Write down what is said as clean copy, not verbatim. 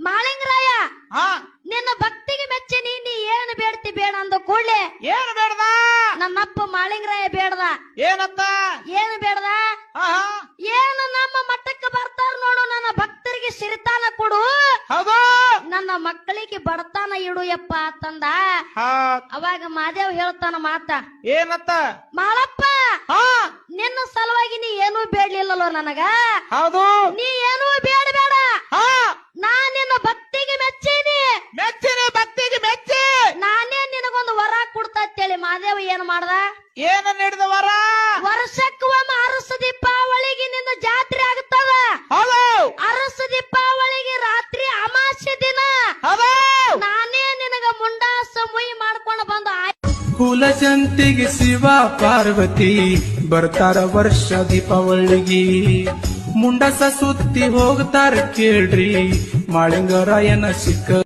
ಮಾಳಿಂಗರಾಯ ಹಾ ನಿನ್ನ ಭಕ್ತಿಗೆ ಮೆಚ್ಚಿ ನೀ ಏನು ಬೇಡ್ತಿ ಬೇಡ ಅಂದ ಕೂಡ್ಲೆ ಏನು ಬೇಡದ ನನ್ನಪ್ಪ ಮಾಳಿಂಗರಾಯ ಬೇಡದ ಏನಂತ ಏನು ಬೇಡದ ಹಾ ಹಾ ಏನು ನಮ್ಮ ಮಠಕ್ಕೆ ಬರ್ತಾರ ನೋಡು ನನ್ನ ಭಕ್ತರಿಗೆ ಸಿರಿತಾನ ಕೊಡು ಹೌದು ನನ್ನ ಮಕ್ಕಳಿಗೆ ಬಡತಾನ ಇಡು ಯಪ್ಪ ಅಂತಂದ ಹಾ ಅವಾಗ ಮಾದೇವ್ ಹೇಳ್ತಾನ ಮಾತ ಏನಂತ ಮಾಳಪ್ಪ ಹಾ ನಿನ್ನ ಸಲುವಾಗಿ ನೀ ಏನೂ ಬೇಡ್ಲಿಲ್ಲಲ್ಲೋ ನನಗ ಹೌದು ನೀ ಏನೂ ಬೇಡ ಹಾ ನಾ ನಿನ್ನ ಭಕ್ತಿಗೆ ಮೆಚ್ಚೀನಿ ಮೆಚ್ಚಿನಿ ಭಕ್ತಿಗೆ ಮೆಚ್ಚಿ ನಾನೇ ನಿನಗೊಂದು ವರ ಕೊಡ್ತೇಳಿ ಮಾದೇವ ಏನ್ ಮಾಡ್ದ ಏನ ನೀಡಿದ ವರ ವರ್ಷಕ್ಕೆ ಒಮ್ಮೆ ಅರಸ ದೀಪಾವಳಿಗೆ ನಿನ್ನ ಜಾತ್ರೆ ಆಗುತ್ತದ ಹೌದು ಅರಸ ದೀಪಾವಳಿಗೆ ರಾತ್ರಿ ಅಮಾಸ್ಯೆ ದಿನ ಹೌದು ನಾನೇ ನಿನಗ ಮುಂಡಾಸ ಮುಯಿ ಮಾಡ್ಕೊಂಡು ಬಂದು ಕುಲಜಂತಿಗೆ ಶಿವ ಪಾರ್ವತಿ ಬರ್ತಾರ ವರ್ಷ ದೀಪಾವಳಿಗಿ ಮುಂಡಸ ಸುತ್ತಿ ಹೋಗ್ತಾರ ಕೇಳ್ರಿ ಮಾಳಿಂಗರಾಯನ ಸಿಕ್ಕ